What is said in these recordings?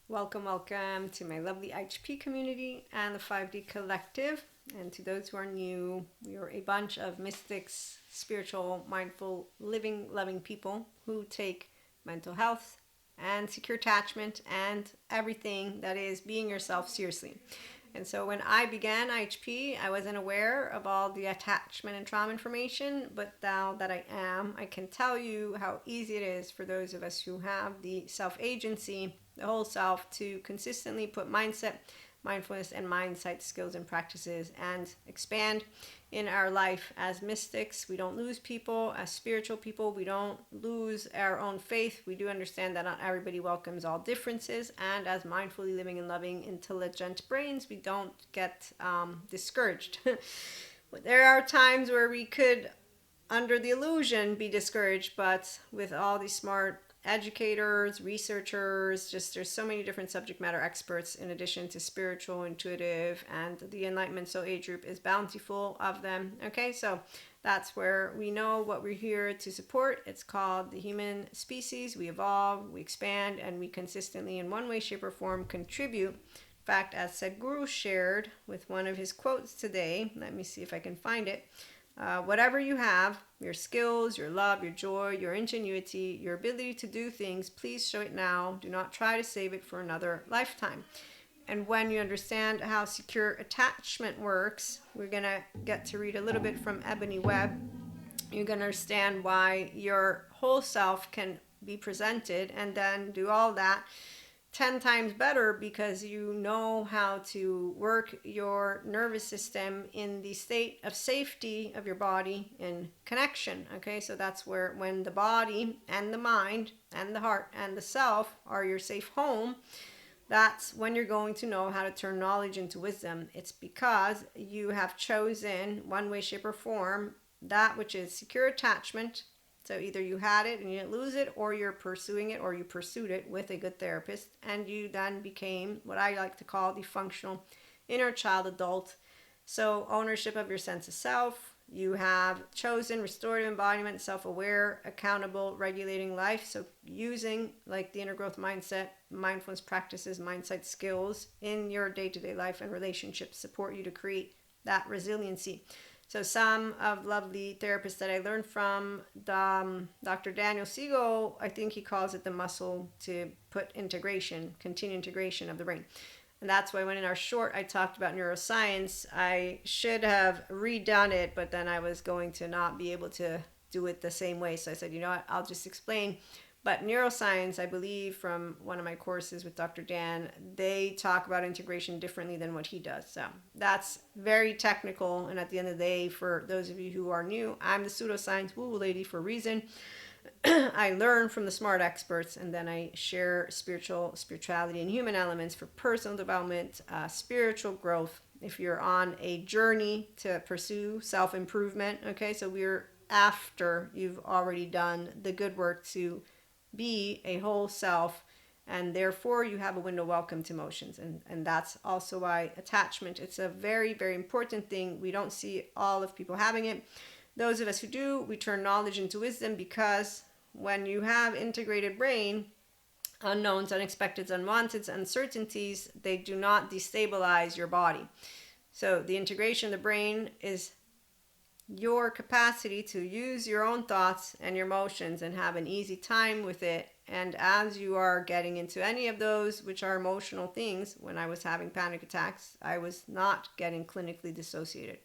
Welcome, welcome to my lovely HP community and the 5D collective. And to those who are new, we are a bunch of mystics, spiritual, mindful, living, loving people who take mental health and secure attachment and everything that is being yourself seriously. And so when I began IHP, I wasn't aware of all the attachment and trauma information, but now that I am, I can tell you how easy it is for those of us who have the self agency, the whole self, to consistently put mindset, mindfulness, and mindset skills and practices and expand in our life as mystics. We don't lose people. As spiritual people, we don't lose our own faith. We do understand that not everybody welcomes all differences. And as mindfully living and loving, intelligent brains, we don't get discouraged. There are times where we could, under the illusion, be discouraged, but with all these smart educators, researchers, just there's so many different subject matter experts in addition to spiritual, intuitive, and the Enlightenment Soul Age group is bountiful of them. Okay, so that's where we know what we're here to support. It's called the human species. We evolve, we expand, and we consistently, in one way, shape, or form, contribute. In fact, as Sadhguru shared with one of his quotes today, let me see if I can find it. Whatever you have, your skills, your love, your joy, your ingenuity, your ability to do things, please show it now. Do not try to save it for another lifetime. And when you understand how secure attachment works, we're going to get to read a little bit from Ebony Webb. You're going to understand why your whole self can be presented and then do all that 10 times better because you know how to work your nervous system in the state of safety of your body in connection. Okay, so that's where when the body and the mind and the heart and the self are your safe home, that's when you're going to know how to turn knowledge into wisdom. It's because you have chosen, one way, shape, or form, that which is secure attachment. So either you had it and you didn't lose it, or you're pursuing it, or you pursued it with a good therapist, and you then became what I like to call the functional inner child adult. So ownership of your sense of self. You have chosen restorative embodiment, self-aware, accountable, regulating life. So using like the inner growth mindset, mindfulness practices, mindset skills in your day-to-day life and relationships support you to create that resiliency. So some of lovely therapists that I learned from, Dr. Daniel Siegel, I think he calls it the muscle to put integration, continue integration of the brain. And that's why when in our short I talked about neuroscience, I should have redone it, but then I was going to not be able to do it the same way. So I said, you know what, I'll just explain. But neuroscience, I believe from one of my courses with Dr. Dan, they talk about integration differently than what he does. So that's very technical. And at the end of the day, for those of you who are new, I'm the pseudoscience woo lady for a reason. I learn from the smart experts, and then I share spirituality and human elements for personal development, spiritual growth. If you're on a journey to pursue self-improvement, okay, so we're after you've already done the good work to be a whole self, and therefore you have a window welcome to emotions, and that's also why attachment, it's a very, very important thing. We don't see all of people having it. Those of us who do, we turn knowledge into wisdom, because when you have integrated brain, unknowns, unexpecteds, unwanteds, uncertainties, they do not destabilize your body. So the integration of the brain is your capacity to use your own thoughts and your emotions and have an easy time with it. And as you are getting into any of those, which are emotional things, when I was having panic attacks, I was not getting clinically dissociated.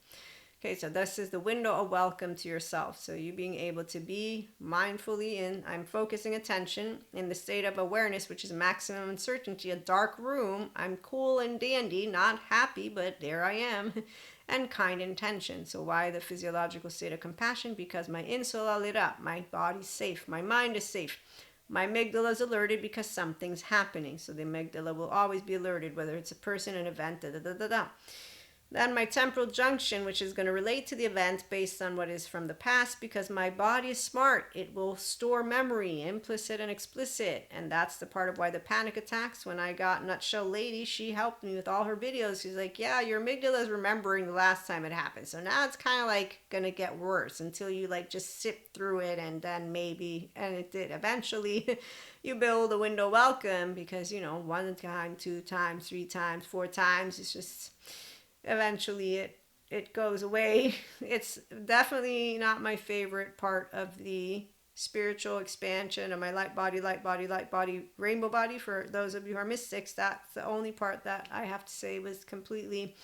Okay, so this is the window of welcome to yourself. So you being able to be mindfully in, I'm focusing attention in the state of awareness, which is maximum uncertainty, a dark room. I'm cool and dandy, not happy, but there I am. And kind intention. So why the physiological state of compassion? Because my insula lit up, my body's safe, my mind is safe. My amygdala is alerted because something's happening. So the amygdala will always be alerted, whether it's a person, an event, da da da da da. Then my temporal junction, which is going to relate to the event based on what is from the past, because my body is smart. It will store memory, implicit and explicit. And that's the part of why the panic attacks, when I got Nutshell Lady, she helped me with all her videos. She's like, yeah, your amygdala is remembering the last time it happened. So now it's kind of like going to get worse until you like just sit through it, and then maybe, and it did eventually, you build a window welcome, because, you know, 1 time, 2 times, 3 times, 4 times, it's just eventually it goes away. It's definitely not my favorite part of the spiritual expansion of my light body, rainbow body. For those of you who are mystics, that's the only part that I have to say was completely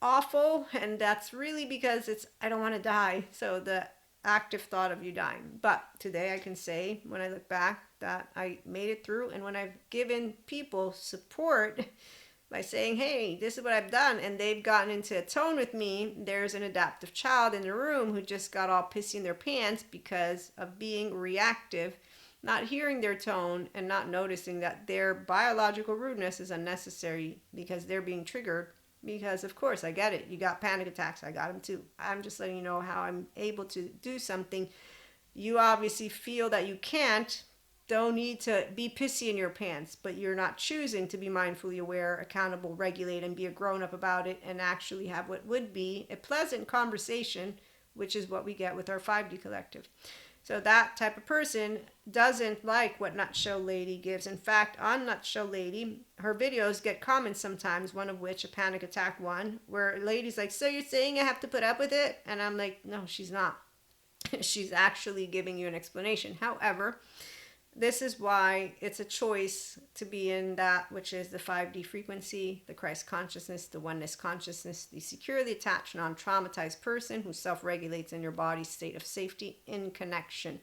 awful. And that's really because I don't want to die. So the active thought of you dying. But today I can say, when I look back, that I made it through. And when I've given people support by saying, hey, this is what I've done, and they've gotten into a tone with me, there's an adaptive child in the room who just got all pissy in their pants because of being reactive, not hearing their tone, and not noticing that their biological rudeness is unnecessary because they're being triggered. Because, of course, I get it. You got panic attacks. I got them too. I'm just letting you know how I'm able to do something. You obviously feel that you can't. Don't need to be pissy in your pants, but you're not choosing to be mindfully aware, accountable, regulate, and be a grown-up about it, and actually have what would be a pleasant conversation, which is what we get with our 5D collective. So that type of person doesn't like what Nutshell Lady gives. In fact, on Nutshell Lady, her videos get comments sometimes, one of which, a panic attack one, where a lady's like, so you're saying I have to put up with it? And I'm like, no, she's not. She's actually giving you an explanation. However, this is why it's a choice to be in that, which is the 5D frequency, the Christ consciousness, the oneness consciousness, the securely attached, non-traumatized person who self-regulates in your body's state of safety in connection.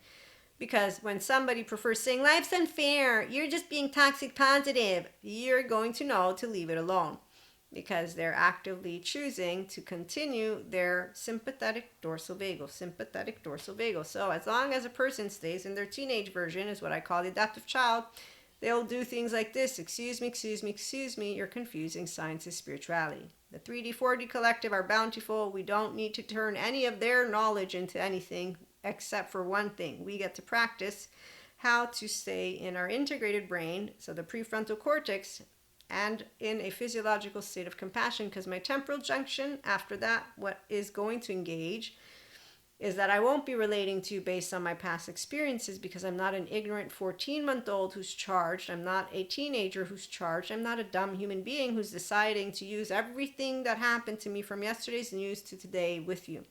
Because when somebody prefers saying, life's unfair, you're just being toxic positive, you're going to know to leave it alone. Because they're actively choosing to continue their sympathetic dorsal vagal. So as long as a person stays in their teenage version, is what I call the adaptive child, they'll do things like this. Excuse me, you're confusing science and spirituality. The 3D, 4D collective are bountiful. We don't need to turn any of their knowledge into anything except for one thing. We get to practice how to stay in our integrated brain, so the prefrontal cortex, and in a physiological state of compassion, because my temporal junction, after that, what is going to engage is that I won't be relating to based on my past experiences, because I'm not an ignorant 14-month-old who's charged. I'm not a teenager who's charged. I'm not a dumb human being who's deciding to use everything that happened to me from yesterday's news to today with you.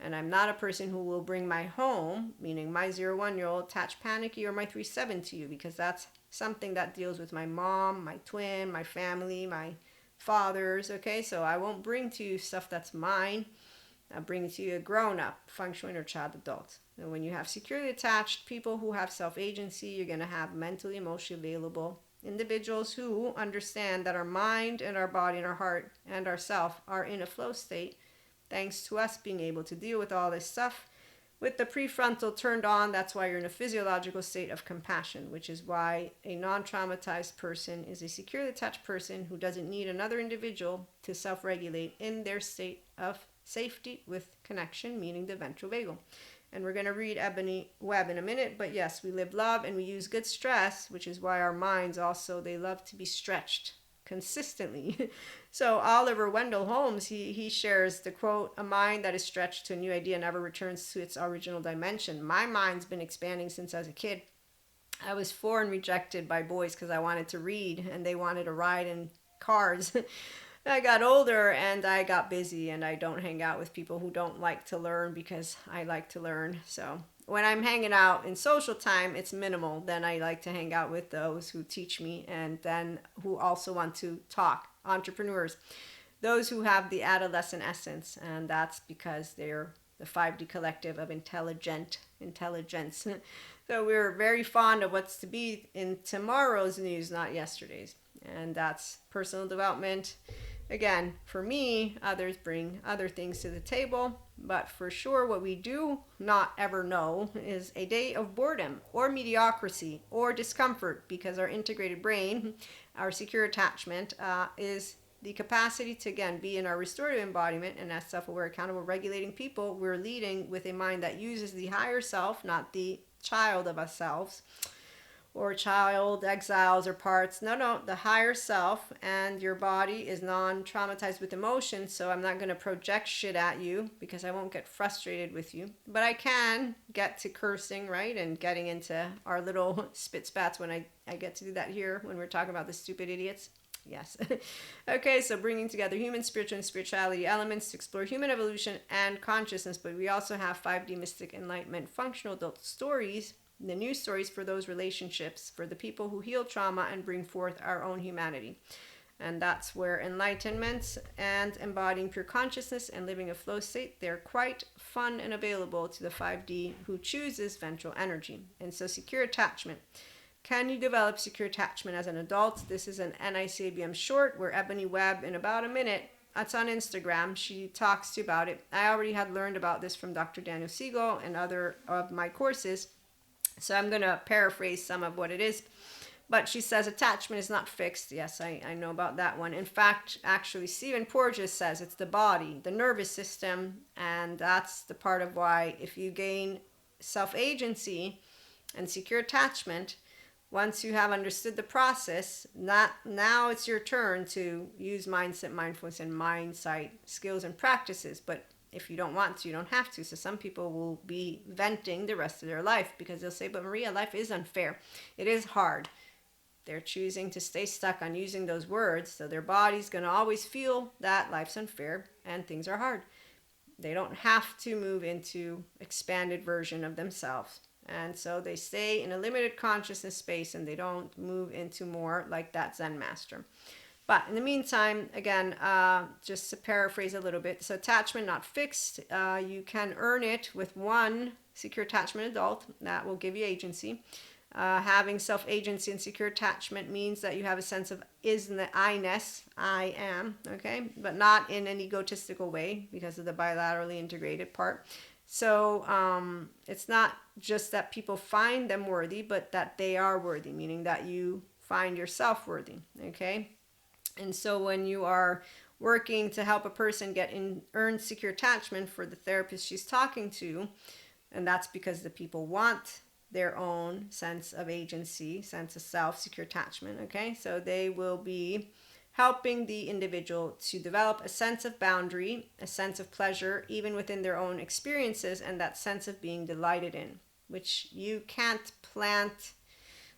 And I'm not a person who will bring my home, meaning my 0-1-year-old, attached panicky, or my 3-7 to you, because that's something that deals with my mom, my twin, my family, my fathers, okay? So I won't bring to you stuff that's mine. I'll bring to you a grown-up, functioning or child adult. And when you have securely attached people who have self-agency, you're going to have mentally, emotionally available individuals who understand that our mind and our body and our heart and our self are in a flow state, thanks to us being able to deal with all this stuff. With the prefrontal turned on, that's why you're in a physiological state of compassion, which is why a non-traumatized person is a securely attached person who doesn't need another individual to self-regulate in their state of safety with connection, meaning the ventral vagal. And we're going to read Ebony Webb in a minute, but yes, we live love and we use good stress, which is why our minds also, they love to be stretched consistently. So Oliver Wendell Holmes, he shares the quote, a mind that is stretched to a new idea never returns to its original dimension. My mind's been expanding since I was a kid. I was 4 and rejected by boys because I wanted to read and they wanted to ride in cars. I got older and I got busy, and I don't hang out with people who don't like to learn because I like to learn. So when I'm hanging out in social time, it's minimal. Then I like to hang out with those who teach me and then who also want to talk. Entrepreneurs, those who have the adolescent essence, and that's because they're the 5D collective of intelligence. So we're very fond of what's to be in tomorrow's news, not yesterday's. And that's personal development. Again, for me, others bring other things to the table, but for sure what we do not ever know is a day of boredom or mediocrity or discomfort, because our integrated brain, our secure attachment, is the capacity to, again, be in our restorative embodiment and as self-aware, accountable, regulating people, we're leading with a mind that uses the higher self, not the child of ourselves or child exiles or parts. No, the higher self, and your body is non-traumatized with emotion, so I'm not going to project shit at you because I won't get frustrated with you. But I can get to cursing, right, and getting into our little spit spats when I get to do that here when we're talking about the stupid idiots. Yes. Okay, so bringing together human, spiritual, and spirituality elements to explore human evolution and consciousness, but we also have 5D mystic enlightenment functional adult stories, the new stories for those relationships, for the people who heal trauma and bring forth our own humanity. And that's where enlightenment and embodying pure consciousness and living a flow state, they're quite fun and available to the 5D who chooses ventral energy. And so secure attachment. Can you develop secure attachment as an adult? This is an NICABM short where Ebony Webb, in about a minute, it's on Instagram, she talks to you about it. I already had learned about this from Dr. Daniel Siegel and other of my courses. So I'm going to paraphrase some of what it is. But she says attachment is not fixed. Yes, I know about that one. In fact, actually, Stephen Porges says it's the body, the nervous system. And that's the part of why if you gain self-agency and secure attachment, once you have understood the process, now it's your turn to use mindset, mindfulness, and mindsight skills and practices. But if you don't want to, you don't have to. So some people will be venting the rest of their life because they'll say, but Maria, life is unfair. It is hard. They're choosing to stay stuck on using those words. So their body's going to always feel that life's unfair and things are hard. They don't have to move into expanded version of themselves. And so they stay in a limited consciousness space and they don't move into more like that Zen master. But in the meantime, again, just to paraphrase a little bit, so attachment not fixed. You can earn it with one secure attachment adult. That will give you agency. Having self-agency and secure attachment means that you have a sense of I-ness, I am, okay? But not in an egotistical way because of the bilaterally integrated part. So it's not just that people find them worthy, but that they are worthy, meaning that you find yourself worthy, okay? And so when you are working to help a person earn secure attachment for the therapist she's talking to, and that's because the people want their own sense of agency, sense of self, secure attachment, okay? So they will be helping the individual to develop a sense of boundary, a sense of pleasure, even within their own experiences, and that sense of being delighted in, which you can't plant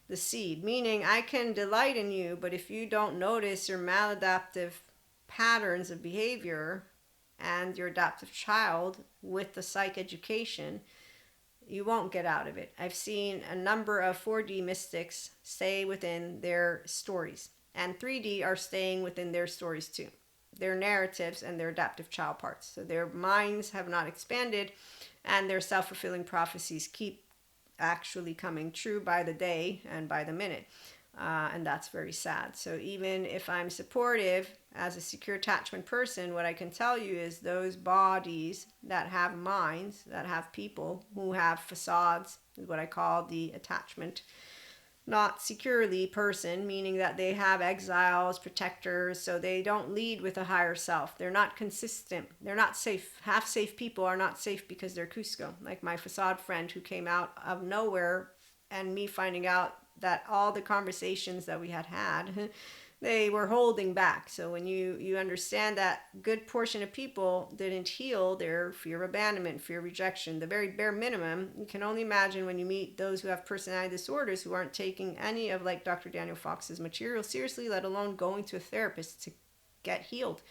the seed, meaning I can delight in you, but if you don't notice your maladaptive patterns of behavior and your adaptive child with the psych education, you won't get out of it. I've seen a number of 4D mystics stay within their stories, and 3D are staying within their stories too, their narratives and their adaptive child parts. So their minds have not expanded and their self-fulfilling prophecies keep actually coming true by the day and by the minute. And that's very sad. So even if I'm supportive as a secure attachment person, what I can tell you is those bodies that have minds, that have people who have facades, is what I call the attachment not securely person, meaning that they have exiles, protectors, so they don't lead with a higher self. They're not consistent. They're not safe. Half safe people are not safe because they're Cusco. Like my facade friend who came out of nowhere and me finding out that all the conversations that we had, they were holding back. So when you understand that good portion of people didn't heal their fear of abandonment, fear of rejection, the very bare minimum, you can only imagine when you meet those who have personality disorders who aren't taking any of like Dr. Daniel Fox's material seriously, let alone going to a therapist to get healed.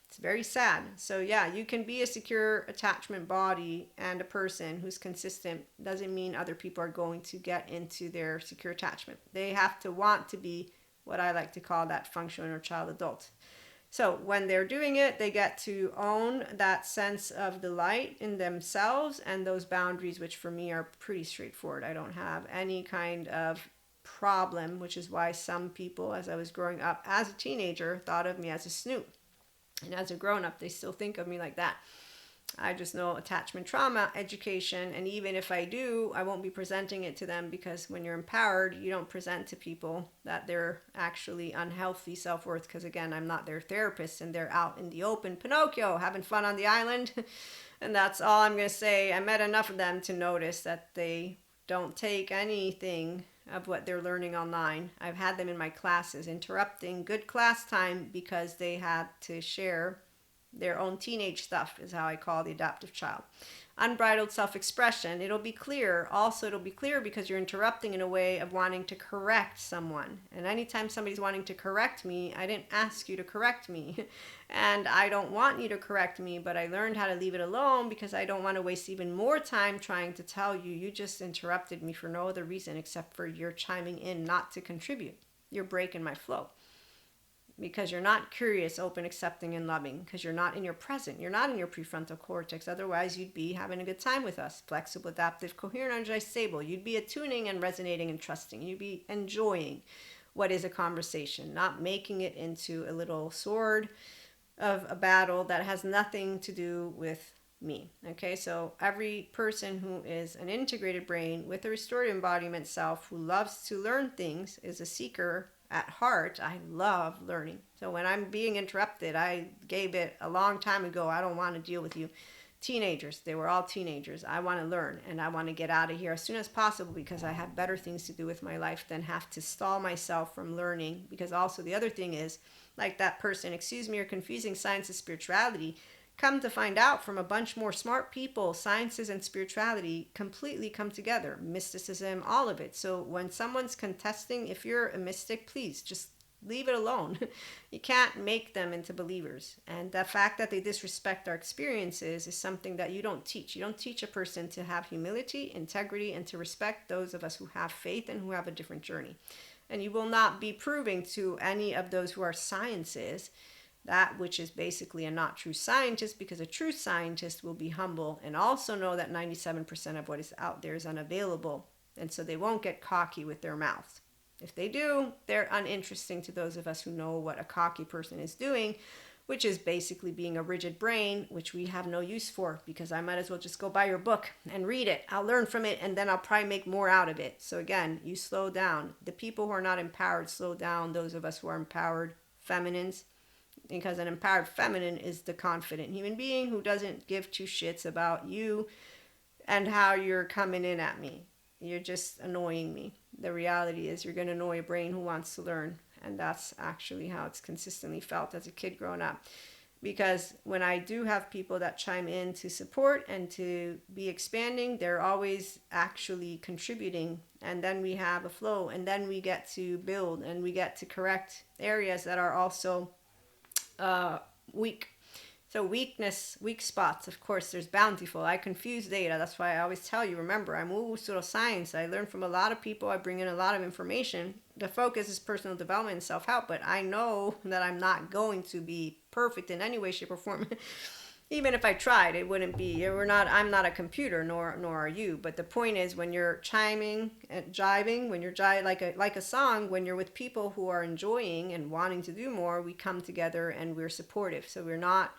It's very sad. So yeah, you can be a secure attachment body and a person who's consistent. Doesn't mean other people are going to get into their secure attachment. They have to want to be what I like to call that functional inner child adult. So when they're doing it, they get to own that sense of delight in themselves and those boundaries, which for me are pretty straightforward. I don't have any kind of problem, which is why some people, as I was growing up as a teenager, thought of me as a snoot. And as a grown-up, they still think of me like that. I just know attachment trauma education, and even if I do, I won't be presenting it to them, because when you're empowered, you don't present to people that they're actually unhealthy self-worth, because again, I'm not their therapist and they're out in the open, Pinocchio, having fun on the island. And that's all I'm going to say. I met enough of them to notice that they don't take anything of what they're learning online. I've had them in my classes interrupting good class time because they had to share their own teenage stuff, is how I call the adoptive child. Unbridled self-expression. It'll be clear. Also, it'll be clear because you're interrupting in a way of wanting to correct someone. And anytime somebody's wanting to correct me, I didn't ask you to correct me. And I don't want you to correct me, but I learned how to leave it alone because I don't want to waste even more time trying to tell you. You just interrupted me for no other reason except for you're chiming in not to contribute. You're breaking my flow. Because you're not curious, open, accepting, and loving. Because you're not in your present. You're not in your prefrontal cortex. Otherwise, you'd be having a good time with us. Flexible, adaptive, coherent, energized, stable. You'd be attuning and resonating and trusting. You'd be enjoying what is a conversation, not making it into a little sword of a battle that has nothing to do with me. Okay, so every person who is an integrated brain with a restorative embodiment self who loves to learn things is a seeker at heart. I love learning. So when I'm being interrupted, I gave it a long time ago. I don't want to deal with you. Teenagers, they were all teenagers. I want to learn and I want to get out of here as soon as possible because I have better things to do with my life than have to stall myself from learning. Because also the other thing is, like that person, excuse me, you're confusing science and spirituality. Come to find out from a bunch more smart people, sciences and spirituality completely come together. Mysticism, all of it. So when someone's contesting, if you're a mystic, please just leave it alone. You can't make them into believers. And the fact that they disrespect our experiences is something that you don't teach. You don't teach a person to have humility, integrity, and to respect those of us who have faith and who have a different journey. And you will not be proving to any of those who are sciences that which is basically a not true scientist, because a true scientist will be humble and also know that 97% of what is out there is unavailable. And so they won't get cocky with their mouths. If they do, they're uninteresting to those of us who know what a cocky person is doing, which is basically being a rigid brain, which we have no use for, because I might as well just go buy your book and read it. I'll learn from it and then I'll probably make more out of it. So again, you slow down. The people who are not empowered slow down. Those of us who are empowered, feminines, because an empowered feminine is the confident human being who doesn't give two shits about you and how you're coming in at me. You're just annoying me. The reality is you're going to annoy a brain who wants to learn. And that's actually how it's consistently felt as a kid growing up. Because when I do have people that chime in to support and to be expanding, they're always actually contributing. And then we have a flow. And then we get to build and we get to correct areas that are also weak. So weak spots, of course, there's bountiful. I confuse data. That's why I always tell you, remember, I'm woo-woo pseudoscience. I learn from a lot of people. I bring in a lot of information. The focus is personal development and self-help, but I know that I'm not going to be perfect in any way, shape, or form. Even if I tried, it wouldn't be. I'm not a computer, nor are you. But the point is, when you're chiming and jiving, when you're like a song, when you're with people who are enjoying and wanting to do more, we come together and we're supportive. So we're not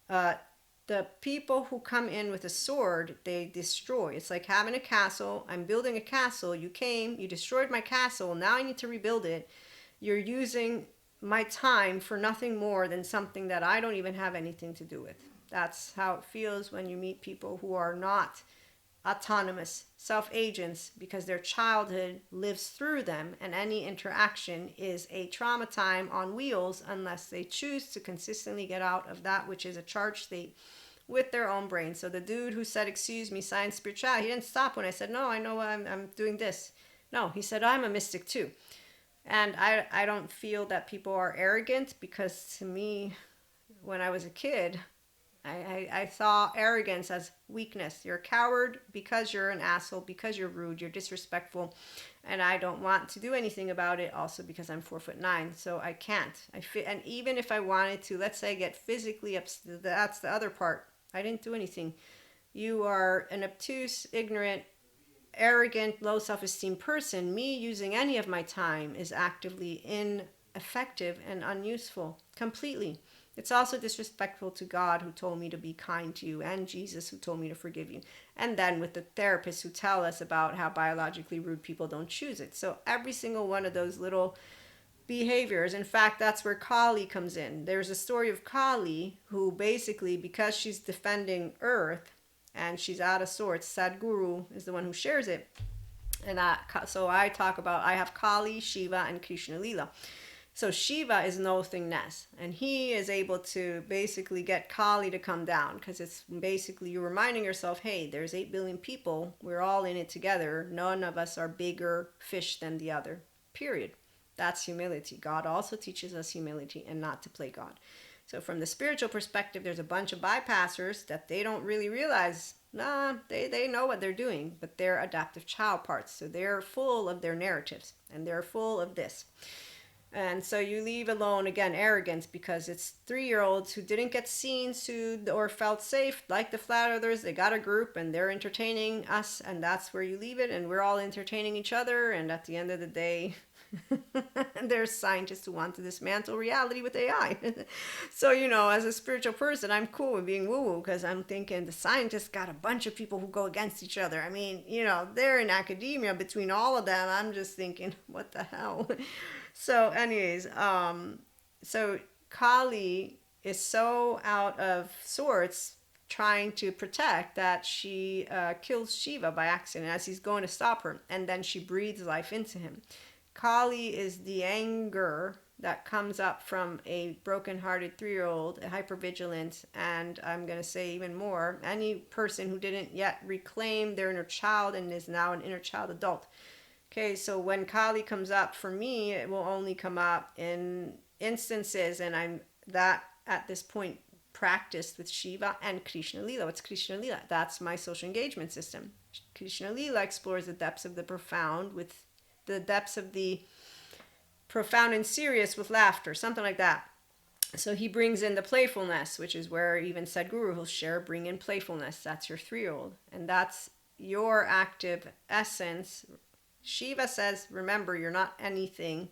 the people who come in with a sword. They destroy. It's like having a castle. I'm building a castle. You came, you destroyed my castle. Now I need to rebuild it. You're using my time for nothing more than something that I don't even have anything to do with. That's how it feels when you meet people who are not autonomous self-agents, because their childhood lives through them, and any interaction is a trauma time on wheels unless they choose to consistently get out of that which is a charged state with their own brain. So the dude who said, excuse me, science, spirituality, he didn't stop when I said, no, I know I'm doing this. No, he said, I'm a mystic too. And I don't feel that people are arrogant, because to me, when I was a kid, I saw arrogance as weakness. You're a coward because you're an asshole, because you're rude, you're disrespectful, and I don't want to do anything about it. Also because I'm 4'9", so I can't. And even if I wanted to, let's say I get physically upset, that's the other part. I didn't do anything. You are an obtuse, ignorant, arrogant, low self-esteem person. Me using any of my time is actively in ineffective and unuseful completely. It's also disrespectful to God, who told me to be kind to you, and Jesus, who told me to forgive you. And then with the therapists who tell us about how biologically rude people don't choose it. So every single one of those little behaviors, in fact, that's where Kali comes in. There's a story of Kali who basically, because she's defending Earth and she's out of sorts, Sadhguru is the one who shares it. And so I talk about, I have Kali, Shiva, and Krishna Lila. So Shiva is nothingness, and he is able to basically get Kali to come down, because it's basically you reminding yourself, hey, there's 8 billion people, we're all in it together, none of us are bigger fish than the other, period. That's humility. God also teaches us humility and not to play God. So from the spiritual perspective, there's a bunch of bypassers that they don't really realize, they know what they're doing, but they're adaptive child parts, so they're full of their narratives, and they're full of this. And so you leave alone, again, arrogance, because it's 3-year-olds who didn't get seen, soothed, or felt safe, like the flat earthers. They got a group and they're entertaining us, and that's where you leave it. And we're all entertaining each other. And at the end of the day, there's scientists who want to dismantle reality with AI. So, as a spiritual person, I'm cool with being woo-woo, because I'm thinking the scientists got a bunch of people who go against each other. I mean, they're in academia. Between all of them, I'm just thinking, what the hell? So anyways, so Kali is so out of sorts trying to protect that she kills Shiva by accident as he's going to stop her, and then she breathes life into him. Kali is the anger that comes up from a broken-hearted 3-year-old, a hypervigilant, and I'm going to say even more, any person who didn't yet reclaim their inner child and is now an inner child adult. Okay, so when Kali comes up, for me, it will only come up in instances, and I'm that at this point practiced with Shiva and Krishna Lila. What's Krishna Lila? That's my social engagement system. Krishna Lila explores the depths of the profound with the depths of the profound and serious with laughter, something like that. So he brings in the playfulness, which is where even Sadhguru will share, bring in playfulness. That's your 3-year-old. And that's your active essence. Shiva says, remember, you're not anything.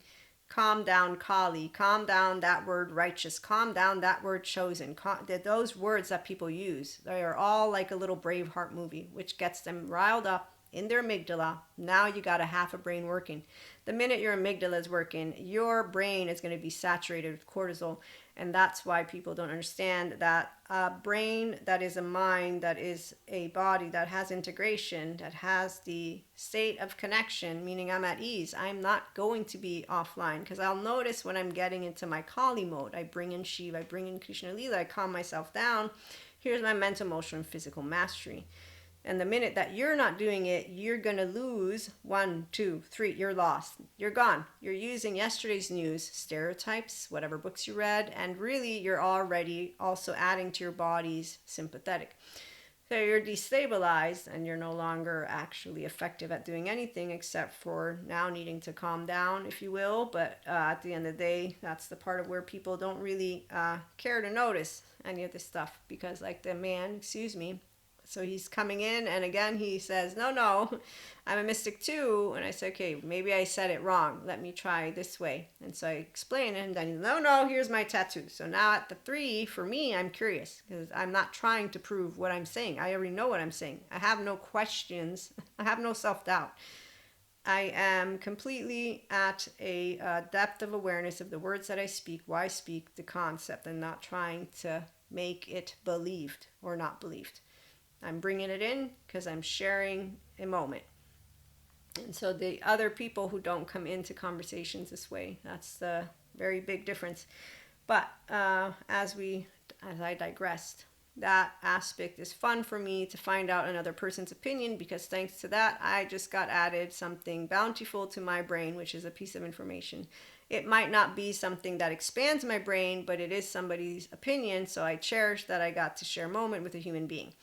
Calm down, Kali. Calm down that word righteous. Calm down that word chosen. Those words that people use, they are all like a little Braveheart movie, which gets them riled up in their amygdala. Now you got a half a brain working. The minute your amygdala is working, your brain is going to be saturated with cortisol. And that's why people don't understand that a brain that is a mind, that is a body, that has integration, that has the state of connection, meaning I'm at ease. I'm not going to be offline, because I'll notice when I'm getting into my Kali mode, I bring in Shiva, I bring in Krishna Lila, I calm myself down. Here's my mental, emotional, and physical mastery. And the minute that you're not doing it, you're going to lose 1, 2, 3. You're lost. You're gone. You're using yesterday's news, stereotypes, whatever books you read, and really you're already also adding to your body's sympathetic. So you're destabilized, and you're no longer actually effective at doing anything except for now needing to calm down, if you will. But at the end of the day, that's the part of where people don't really care to notice any of this stuff, because like the man, so he's coming in, and again he says, no, I'm a mystic too. And I say, okay, maybe I said it wrong. Let me try this way. And so I explain it, and then no, here's my tattoo. So now at the 3, for me, I'm curious, because I'm not trying to prove what I'm saying. I already know what I'm saying. I have no questions. I have no self-doubt. I am completely at a depth of awareness of the words that I speak, why I speak, the concept, and not trying to make it believed or not believed. I'm bringing it in because I'm sharing a moment. And so the other people who don't come into conversations this way, that's the very big difference. But as I digressed, that aspect is fun for me to find out another person's opinion, because thanks to that, I just got added something bountiful to my brain, which is a piece of information. It might not be something that expands my brain, but it is somebody's opinion. So I cherish that I got to share a moment with a human being.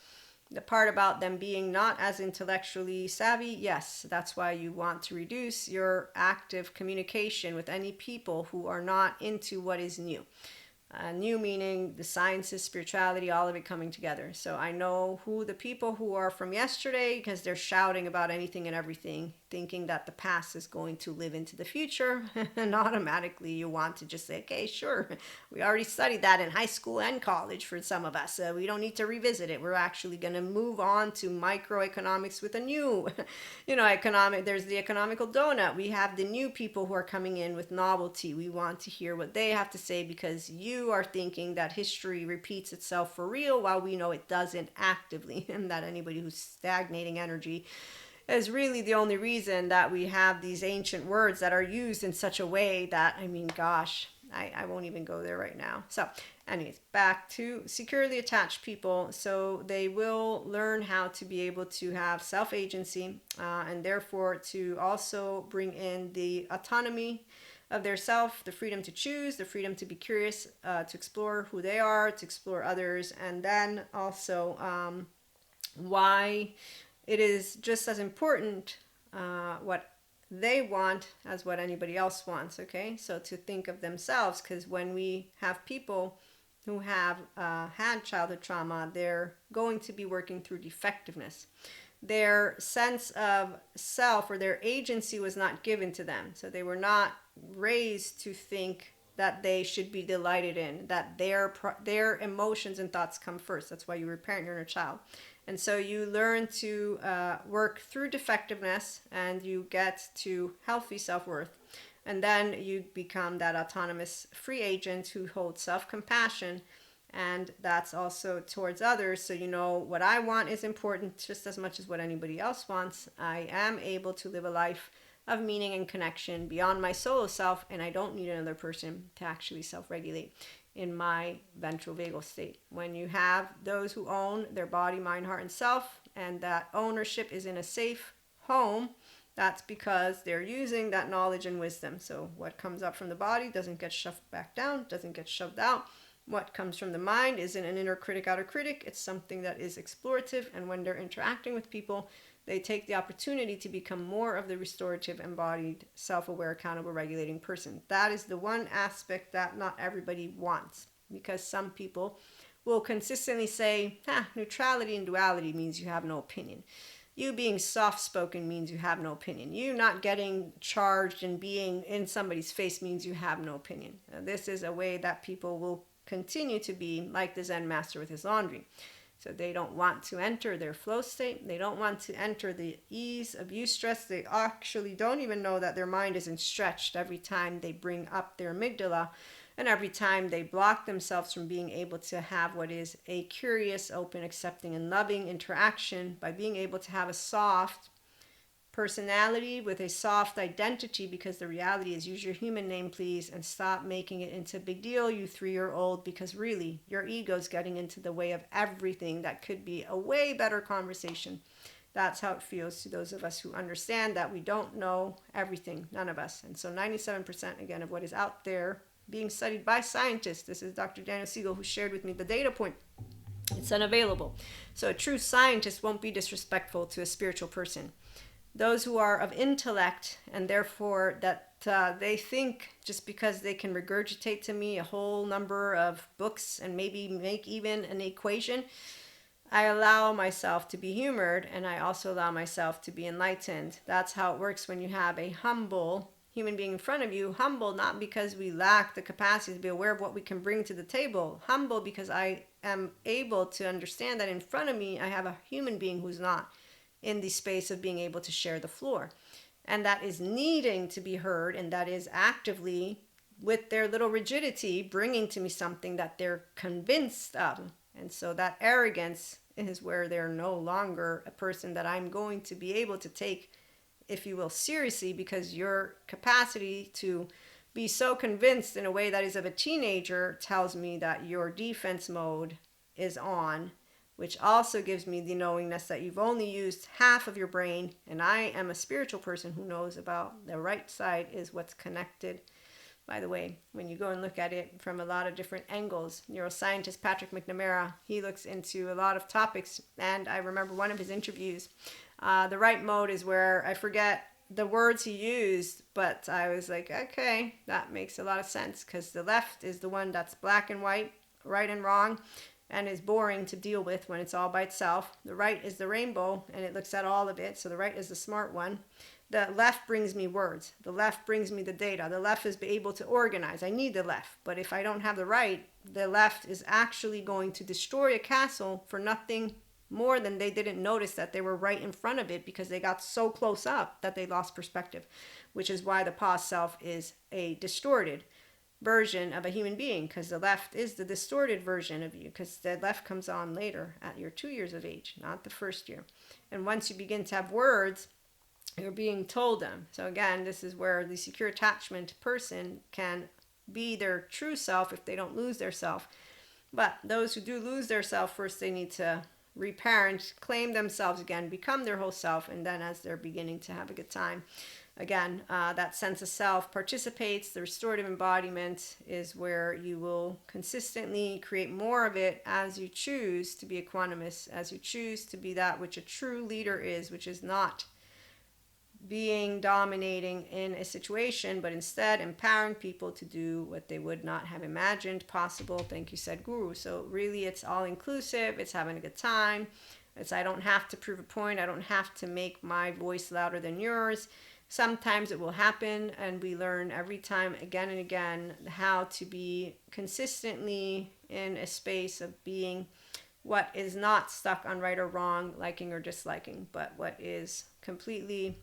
The part about them being not as intellectually savvy, yes, that's why you want to reduce your active communication with any people who are not into what is new. New meaning the sciences, spirituality, all of it coming together. So I know who the people who are from yesterday, because they're shouting about anything and everything. thinking that the past is going to live into the future, and automatically you want to just say, okay, sure, we already studied that in high school and college for some of us. We don't need to revisit it. We're actually going to move on to microeconomics with a new, there's the economical donut. We have the new people who are coming in with novelty. We want to hear what they have to say because you are thinking that history repeats itself for real while we know it doesn't actively, and that anybody who's stagnating energy is really the only reason that we have these ancient words that are used in such a way that, I mean, gosh, I won't even go there right now. So anyways, back to securely attached people. So they will learn how to be able to have self-agency, and therefore to also bring in the autonomy of their self, the freedom to choose, the freedom to be curious, to explore who they are, to explore others, and then also why it is just as important what they want as what anybody else wants. Okay, so to think of themselves, because when we have people who have had childhood trauma, they're going to be working through defectiveness. Their sense of self or their agency was not given to them, so they were not raised to think that they should be delighted in, that their emotions and thoughts come first. That's why you were a parent, you're a child. And so you learn to work through defectiveness, and you get to healthy self-worth. And then you become that autonomous free agent who holds self-compassion. And that's also towards others. So you know what I want is important just as much as what anybody else wants. I am able to live a life of meaning and connection beyond my solo self, and I don't need another person to actually self-regulate in my ventral vagal state. When you have those who own their body, mind, heart, and self, and that ownership is in a safe home, that's because they're using that knowledge and wisdom. So what comes up from the body doesn't get shoved back down, doesn't get shoved out. What comes from the mind isn't an inner critic, outer critic. It's something that is explorative, and when they're interacting with people, they take the opportunity to become more of the restorative, embodied, self-aware, accountable, regulating person. That is the one aspect that not everybody wants, because some people will consistently say, neutrality and duality means you have no opinion. You being soft-spoken means you have no opinion. You not getting charged and being in somebody's face means you have no opinion. Now, this is a way that people will continue to be like the Zen master with his laundry. So they don't want to enter their flow state. They don't want to enter the ease of eustress. They actually don't even know that their mind isn't stretched every time they bring up their amygdala, and every time they block themselves from being able to have what is a curious, open, accepting, and loving interaction by being able to have a soft personality with a soft identity, because the reality is use your human name, please, and stop making it into a big deal, you 3-year-old, because really your ego's getting into the way of everything that could be a way better conversation. That's how it feels to those of us who understand that we don't know everything, none of us. And so 97% again of what is out there being studied by scientists, this is Dr. Daniel Siegel who shared with me the data point, it's unavailable. So a true scientist won't be disrespectful to a spiritual person. Those who are of intellect, and therefore that they think just because they can regurgitate to me a whole number of books and maybe make even an equation, I allow myself to be humored, and I also allow myself to be enlightened. That's how it works when you have a humble human being in front of you. Humble not because we lack the capacity to be aware of what we can bring to the table. Humble because I am able to understand that in front of me I have a human being who's not in the space of being able to share the floor, and that is needing to be heard, and that is actively, with their little rigidity, bringing to me something that they're convinced of. And so that arrogance is where they're no longer a person that I'm going to be able to take, if you will, seriously, because your capacity to be so convinced in a way that is of a teenager tells me that your defense mode is on, which also gives me the knowingness that you've only used half of your brain, and I am a spiritual person who knows about the right side is what's connected. By the way, when you go and look at it from a lot of different angles, neuroscientist Patrick McNamara, he looks into a lot of topics, and I remember one of his interviews, the right mode is where, I forget the words he used, but I was like, okay, that makes a lot of sense, because the left is the one that's black and white, right and wrong, and is boring to deal with when it's all by itself. The right is the rainbow, and it looks at all of it. So the right is the smart one. The left brings me words. The left brings me the data. The left is able to organize. I need the left. But if I don't have the right, the left is actually going to destroy a castle for nothing more than they didn't notice that they were right in front of it because they got so close up that they lost perspective, which is why the past self is a distorted version of a human being, because the left is the distorted version of you, because the left comes on later at your 2 years of age, not the first year. And once you begin to have words, you're being told them. So again, this is where the secure attachment person can be their true self if they don't lose their self. But those who do lose their self, first they need to reparent, claim themselves again, become their whole self, and then as they're beginning to have a good time, again, that sense of self participates. The restorative embodiment is where you will consistently create more of it as you choose to be equanimous, as you choose to be that which a true leader is, which is not being dominating in a situation, but instead empowering people to do what they would not have imagined possible. Thank you, Sadhguru. So really it's all inclusive. It's having a good time. It's I don't have to prove a point. I don't have to make my voice louder than yours. Sometimes it will happen, and we learn every time again and again how to be consistently in a space of being what is not stuck on right or wrong, liking or disliking, but what is completely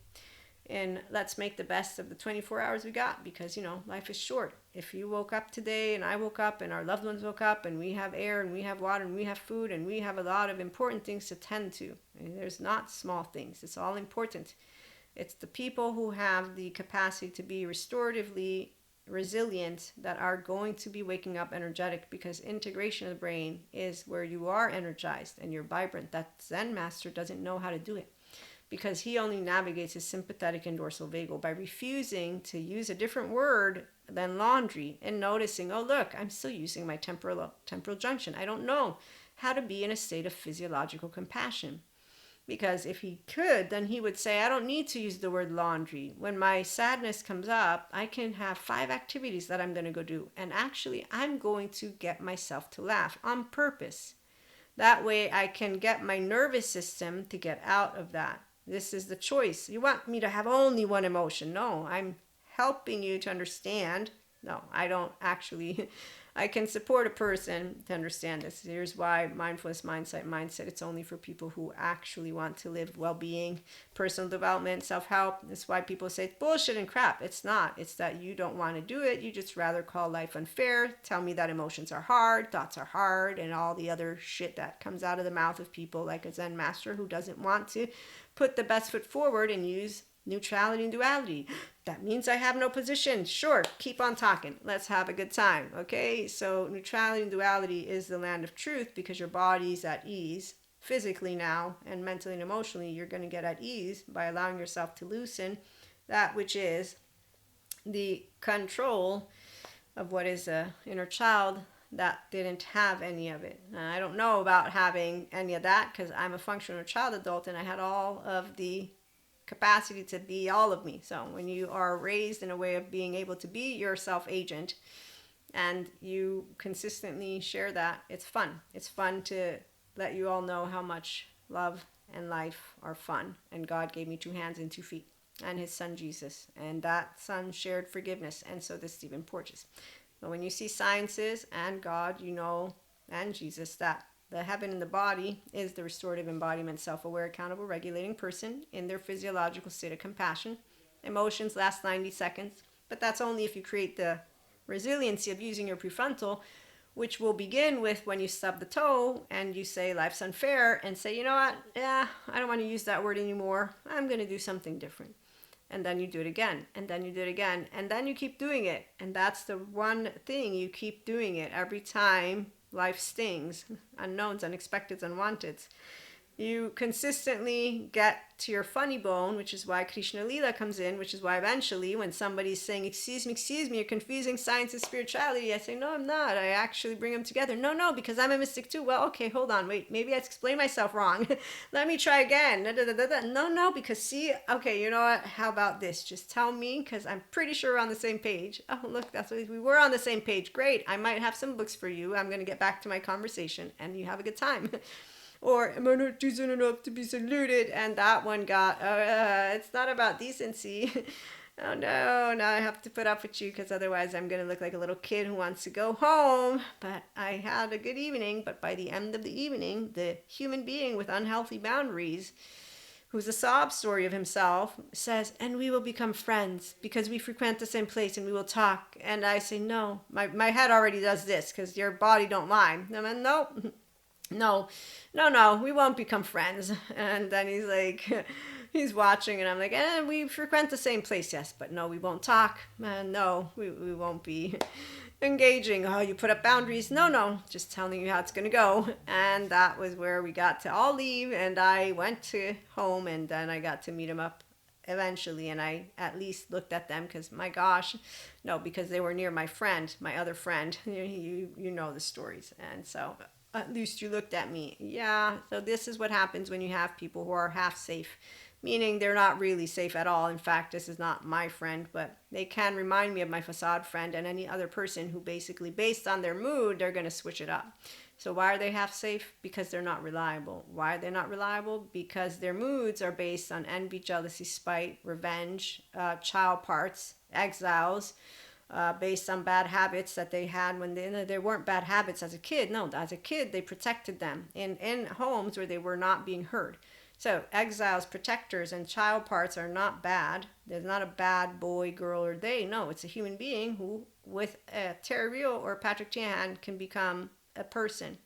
in let's make the best of the 24 hours we got, because life is short. If you woke up today and I woke up and our loved ones woke up and we have air and we have water and we have food and we have a lot of important things to tend to. There's not small things. It's all important. It's the people who have the capacity to be restoratively resilient that are going to be waking up energetic, because integration of the brain is where you are energized and you're vibrant. That Zen master doesn't know how to do it, because he only navigates his sympathetic and dorsal vagal by refusing to use a different word than laundry and noticing, oh look, I'm still using my temporal junction. I don't know how to be in a state of physiological compassion. Because if he could, then he would say, I don't need to use the word laundry. When my sadness comes up, I can have 5 activities that I'm going to go do. And actually, I'm going to get myself to laugh on purpose. That way I can get my nervous system to get out of that. This is the choice. You want me to have only one emotion. No, I'm helping you to understand. No, I don't actually. I can support a person to understand this. Here's why mindfulness mindset, it's only for people who actually want to live well-being, personal development, self-help. That's why people say it's bullshit and crap. It's not. It's that you don't want to do it. You just rather call life unfair, tell me that emotions are hard, thoughts are hard, and all the other shit that comes out of the mouth of people like a Zen master who doesn't want to put the best foot forward and use neutrality and duality. That means I have no position. Sure, keep on talking. Let's have a good time. Okay, so neutrality and duality is the land of truth, because your body's at ease physically now, and mentally and emotionally you're going to get at ease by allowing yourself to loosen that which is the control of what is a inner child that didn't have any of it. Now, I don't know about having any of that, because I'm a functional child adult and I had all of the capacity to be all of me. So when you are raised in a way of being able to be your self-agent and you consistently share that, it's fun. It's fun to let you all know how much love and life are fun. And God gave me 2 hands and 2 feet, and his son Jesus. And that son shared forgiveness, and so does Stephen Porges. So when you see sciences and God, and Jesus, that the heaven in the body is the restorative embodiment, self-aware, accountable, regulating person in their physiological state of compassion. Emotions last 90 seconds, but that's only if you create the resiliency of using your prefrontal, which will begin with when you stub the toe and you say life's unfair, and say, you know what, yeah, I don't want to use that word anymore. I'm going to do something different. And then you do it again, and then you do it again, and then you keep doing it. And that's the one thing, you keep doing it every time life stings, unknowns, unexpecteds, unwanteds. You consistently get to your funny bone, which is why Krishna Lila comes in, which is why eventually when somebody's saying, excuse me, you're confusing science and spirituality, I say, no, I'm not. I actually bring them together. No, because I'm a mystic too. Well, okay, hold on, wait, maybe I explained myself wrong. Let me try again. No, because see, okay, you know what? How about this? Just tell me, because I'm pretty sure we're on the same page. Oh, look, that's what we were on the same page. Great. I might have some books for you. I'm going to get back to my conversation, and you have a good time. Or am I not decent enough to be saluted? And that one got, it's not about decency. Oh no, now I have to put up with you because otherwise I'm going to look like a little kid who wants to go home. But I had a good evening. But by the end of the evening, the human being with unhealthy boundaries, who's a sob story of himself, says, and we will become friends because we frequent the same place and we will talk. And I say, no, my head already does this because your body don't lie. I mean, nope. No, no, we won't become friends. And then he's like, he's watching, and I'm like, we frequent the same place, yes, but no, we won't talk. And no, we won't be engaging. Oh, you put up boundaries. No, no, just telling you how it's going to go. And that was where we got to all leave, and I went to home, and then I got to meet him up eventually, and I at least looked at them because my gosh, no, because they were near my friend, my other friend. You know the stories, and so at least you looked at me. Yeah, so this is what happens when you have people who are half safe, meaning they're not really safe at all. In fact, this is not my friend, but they can remind me of my facade friend and any other person who basically, based on their mood, they're going to switch it up. So why are they half safe? Because they're not reliable. Why are they not reliable? Because their moods are based on envy, jealousy, spite, revenge, child parts, exiles, based on bad habits that they had when they weren't bad habits as a kid. No, as a kid, they protected them in homes where they were not being heard. So exiles, protectors, and child parts are not bad. There's not a bad boy, girl, or they. No, it's a human being who, with Terry Real or Patrick Tiahan, can become a person.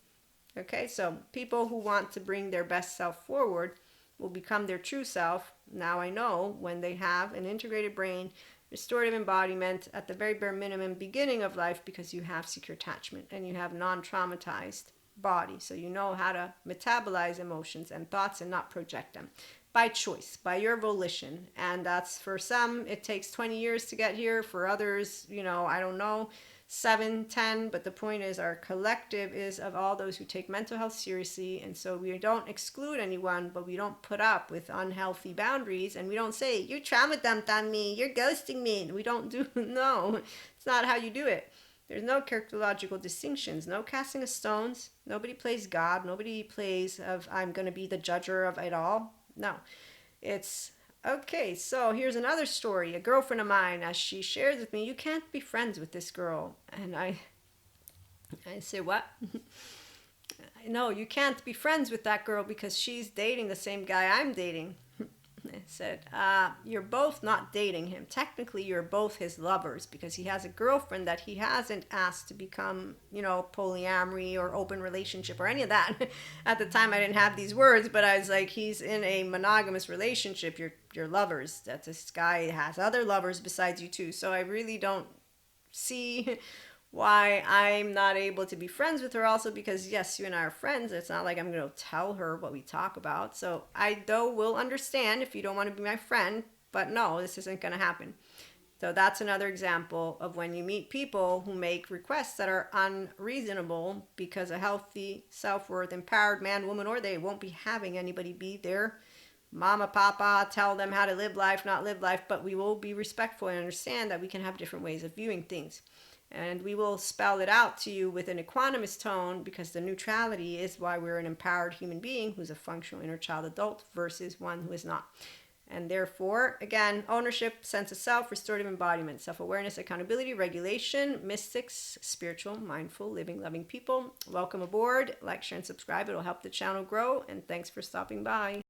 Okay, so people who want to bring their best self forward will become their true self. Now I know when they have an integrated brain, restorative embodiment at the very bare minimum beginning of life, because you have secure attachment and you have non-traumatized body, so you know how to metabolize emotions and thoughts and not project them by choice, by your volition. And that's, for some it takes 20 years to get here, for others, I don't know, 7, 10. But the point is, our collective is of all those who take mental health seriously. And so we don't exclude anyone, but we don't put up with unhealthy boundaries, and we don't say, you trauma dumped on me, you're ghosting me. We don't do, no, it's not how you do it. There's no characterological distinctions, no casting of stones. Nobody plays God. Nobody plays of, I'm going to be the judger of it all. No, it's okay. So here's another story. A girlfriend of mine, as she shares with me, you can't be friends with this girl. And I say, what? No, you can't be friends with that girl because she's dating the same guy I'm dating. I said, you're both not dating him. Technically, you're both his lovers because he has a girlfriend that he hasn't asked to become, polyamory or open relationship or any of that. At the time, I didn't have these words, but I was like, he's in a monogamous relationship. You're lovers. That this guy has other lovers besides you too. So I really don't see why I'm not able to be friends with her. Also because, yes, you and I are friends. It's not like I'm going to tell her what we talk about. So I, though, will understand if you don't want to be my friend, but no, this isn't going to happen. So that's another example of when you meet people who make requests that are unreasonable, because a healthy, self-worth, empowered man, woman, or they won't be having anybody be their mama, papa, tell them how to live life, not live life. But we will be respectful and understand that we can have different ways of viewing things. And we will spell it out to you with an equanimous tone, because the neutrality is why we're an empowered human being who's a functional inner child adult versus one who is not. And therefore, again, ownership, sense of self, restorative embodiment, self-awareness, accountability, regulation, mystics, spiritual, mindful, living, loving people. Welcome aboard. Like, share, and subscribe. It'll help the channel grow. And thanks for stopping by.